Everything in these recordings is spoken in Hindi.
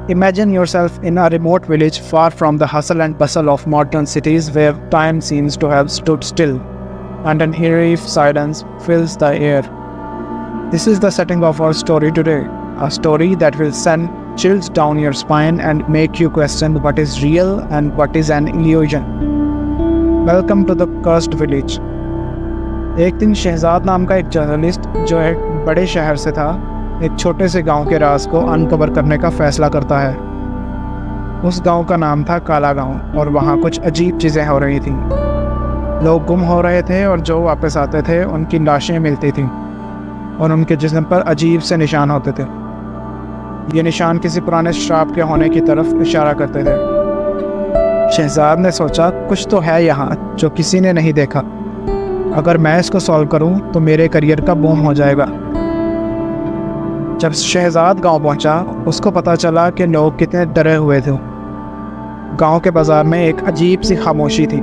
Imagine yourself in a remote village far from the hustle and bustle of modern cities where time seems to have stood still and an eerie silence fills the air. This is the setting of our story today, a story that will send chills down your spine and make you question what is real and what is an illusion. Welcome to the Cursed Village. एक दिन शहजाद नाम का एक जर्नलिस्ट जो एक बड़े शहर से था, एक छोटे से गांव के राज को अनकवर करने का फैसला करता है। उस गांव का नाम था काला गांव और वहाँ कुछ अजीब चीज़ें हो रही थीं। लोग गुम हो रहे थे और जो वापस आते थे उनकी लाशें मिलती थीं और उनके जिस्म पर अजीब से निशान होते थे। ये निशान किसी पुराने श्राप के होने की तरफ इशारा करते थे। शहजाद ने सोचा कुछ तो है यहाँ जो किसी ने नहीं देखा। अगर मैं इसको सॉल्व करूँ तो मेरे करियर का बूम हो जाएगा। जब शहजाद गांव पहुंचा, उसको पता चला कि लोग कितने डरे हुए थे। गांव के बाजार में एक अजीब सी खामोशी थी।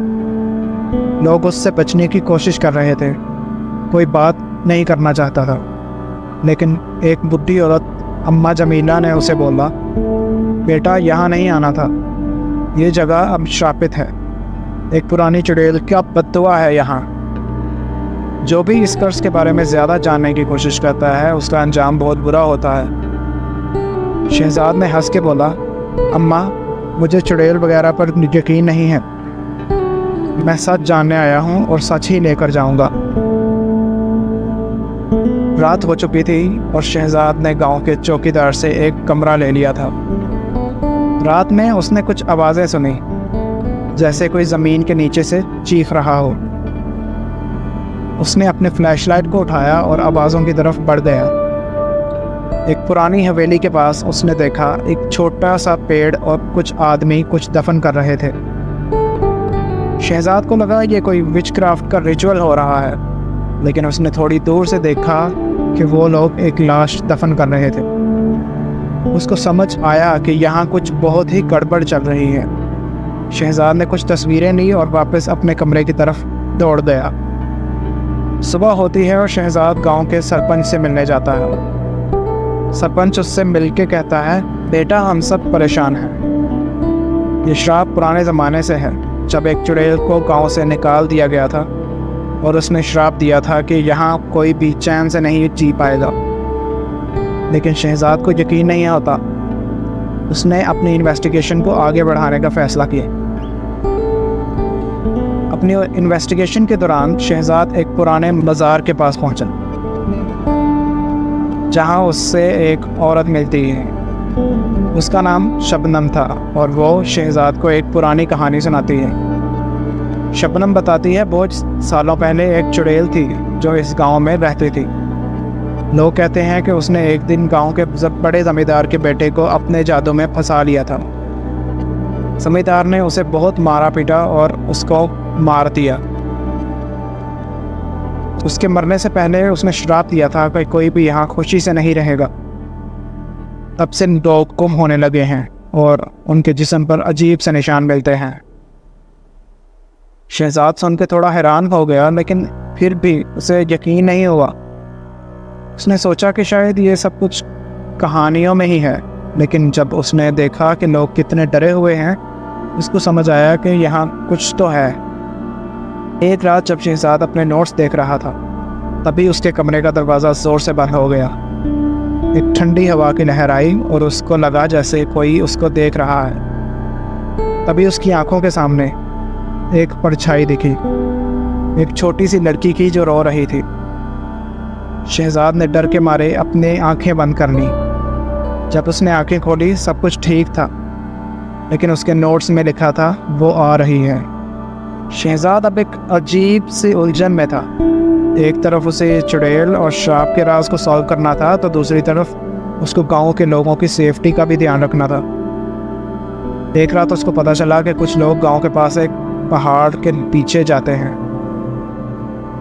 लोग उससे बचने की कोशिश कर रहे थे। कोई बात नहीं करना चाहता था, लेकिन एक बुढ़ी औरत अम्मा जमीला ने उसे बोला, बेटा यहाँ नहीं आना था, ये जगह अब श्रापित है। एक पुरानी चुड़ैल क्या बददुआ है यहाँ। जो भी इस कर्ज के बारे में ज़्यादा जानने की कोशिश करता है उसका अंजाम बहुत बुरा होता है। शहजाद ने हंस के बोला, अम्मा मुझे चुड़ैल वगैरह पर यकीन नहीं है। मैं सच जानने आया हूँ और सच ही लेकर जाऊँगा। रात हो चुकी थी और शहजाद ने गांव के चौकीदार से एक कमरा ले लिया था। रात में उसने कुछ आवाज़ें सुनी, जैसे कोई ज़मीन के नीचे से चीख रहा हो। उसने अपने फ्लैशलाइट को उठाया और आवाज़ों की तरफ बढ़ गया। एक पुरानी हवेली के पास उसने देखा एक छोटा सा पेड़ और कुछ आदमी कुछ दफन कर रहे थे। शहजाद को लगा ये कोई विचक्राफ्ट का रिचुअल हो रहा है, लेकिन उसने थोड़ी दूर से देखा कि वो लोग एक लाश दफन कर रहे थे। उसको समझ आया कि यहाँ कुछ बहुत ही गड़बड़ चल रही है। शहजाद ने कुछ तस्वीरें ली और वापस अपने कमरे की तरफ दौड़ गया। सुबह होती है और शहजाद गांव के सरपंच से मिलने जाता है। सरपंच उससे मिलके कहता है, बेटा हम सब परेशान हैं। ये श्राप पुराने ज़माने से है, जब एक चुड़ैल को गांव से निकाल दिया गया था और उसने श्राप दिया था कि यहाँ कोई भी चैन से नहीं जी पाएगा। लेकिन शहजाद को यकीन नहीं होता। उसने अपनी इन्वेस्टिगेशन को आगे बढ़ाने का फ़ैसला किया। अपनी इन्वेस्टिगेशन के दौरान शहजाद एक पुराने मज़ार के पास पहुंचा, जहां उससे एक औरत मिलती है। उसका नाम शबनम था और वो शहजाद को एक पुरानी कहानी सुनाती है। शबनम बताती है बहुत सालों पहले एक चुड़ैल थी जो इस गांव में रहती थी। लोग कहते हैं कि उसने एक दिन गांव के बड़े ज़मींदार के बेटे को अपने जादू में फंसा लिया था। ज़मींदार ने उसे बहुत मारा पीटा और उसको मार दिया। उसके मरने से पहले उसने श्राप दिया था कि कोई भी यहाँ खुशी से नहीं रहेगा। तब से लोग गुम होने लगे हैं और उनके जिस्म पर अजीब से निशान मिलते हैं। शहजाद सुन के थोड़ा हैरान हो गया, लेकिन फिर भी उसे यकीन नहीं हुआ। उसने सोचा कि शायद ये सब कुछ कहानियों में ही है, लेकिन जब उसने देखा कि लोग कितने डरे हुए हैं, उसको समझ आया कि यहाँ कुछ तो है। एक रात जब शहजाद अपने नोट्स देख रहा था, तभी उसके कमरे का दरवाज़ा ज़ोर से बंद हो गया। एक ठंडी हवा की लहर आई और उसको लगा जैसे कोई उसको देख रहा है। तभी उसकी आंखों के सामने एक परछाई दिखी, एक छोटी सी लड़की की जो रो रही थी। शहजाद ने डर के मारे अपने आंखें बंद कर ली। जब उसने आंखें खोली सब कुछ ठीक था, लेकिन उसके नोट्स में लिखा था वो आ रही है। शहजाद अब एक अजीब सी उलझन में था। एक तरफ उसे चुड़ैल और श्राप के राज को सॉल्व करना था, तो दूसरी तरफ उसको गांव के लोगों की सेफ्टी का भी ध्यान रखना था। एक रात उसको पता चला कि कुछ लोग गांव के पास एक पहाड़ के पीछे जाते हैं,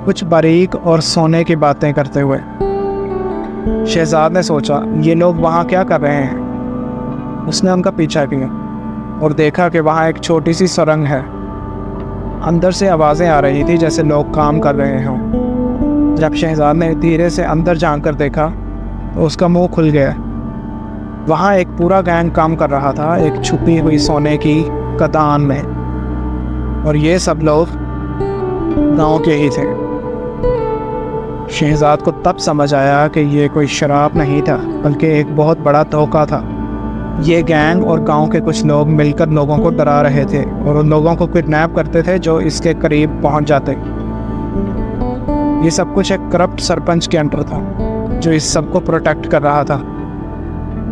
कुछ बारीक और सोने की बातें करते हुए। शहजाद ने सोचा ये लोग वहाँ क्या कर रहे हैं। उसने उनका पीछा किया और देखा कि वहाँ एक छोटी सी सुरंग है। अंदर से आवाज़ें आ रही थी जैसे लोग काम कर रहे हों। जब शहजाद ने धीरे से अंदर झांक कर देखा तो उसका मुंह खुल गया। वहाँ एक पूरा गैंग काम कर रहा था एक छुपी हुई सोने की खदान में, और ये सब लोग गांव के ही थे। शहजाद को तब समझ आया कि ये कोई शराब नहीं था बल्कि एक बहुत बड़ा धोखा था। ये गैंग और गांव के कुछ लोग मिलकर लोगों को डरा रहे थे और उन लोगों को किडनैप करते थे जो इसके करीब पहुंच जाते। ये सब कुछ एक करप्ट सरपंच के अंडर था जो इस सब को प्रोटेक्ट कर रहा था।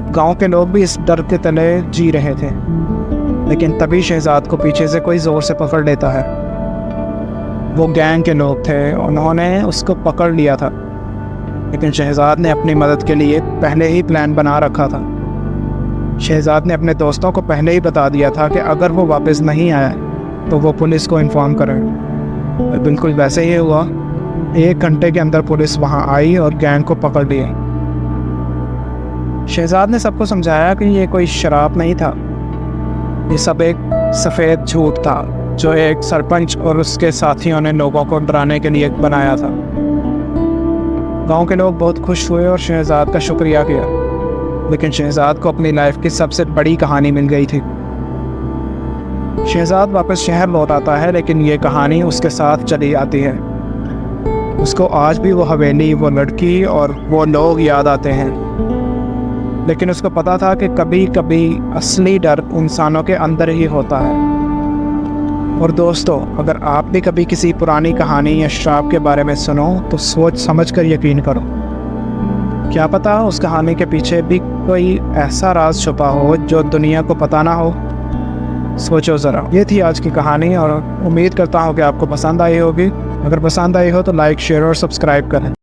गांव के लोग भी इस डर के तले जी रहे थे, लेकिन तभी शहजाद को पीछे से कोई ज़ोर से पकड़ लेता है। वो गैंग के लोग थे, उन्होंने उसको पकड़ लिया था, लेकिन शहजाद ने अपनी मदद के लिए पहले ही प्लान बना रखा था। शहजाद ने अपने दोस्तों को पहले ही बता दिया था कि अगर वो वापस नहीं आया तो वो पुलिस को इन्फॉर्म करें। बिल्कुल वैसे ही हुआ। 1 घंटे के अंदर पुलिस वहाँ आई और गैंग को पकड़ लिया। शहजाद ने सबको समझाया कि ये कोई शराब नहीं था, ये सब एक सफ़ेद झूठ था जो एक सरपंच और उसके साथियों ने लोगों को डराने के लिए बनाया था। गांव के लोग बहुत खुश हुए और शहजाद का शुक्रिया किया, लेकिन शहजाद को अपनी लाइफ की सबसे बड़ी कहानी मिल गई थी। शहजाद वापस शहर लौट आता है, लेकिन ये कहानी उसके साथ चली आती है। उसको आज भी वो हवेली, वो लड़की और वो लोग याद आते हैं, लेकिन उसको पता था कि कभी कभी असली डर इंसानों के अंदर ही होता है। और दोस्तों, अगर आप भी कभी किसी पुरानी कहानी या श्राप के बारे में सुनो तो सोच समझ कर यकीन करो। क्या पता उस कहानी के पीछे भी कोई ऐसा राज छुपा हो जो दुनिया को पता ना हो। सोचो ज़रा। ये थी आज की कहानी और उम्मीद करता हूँ कि आपको पसंद आई होगी। अगर पसंद आई हो तो लाइक, शेयर और सब्सक्राइब करें।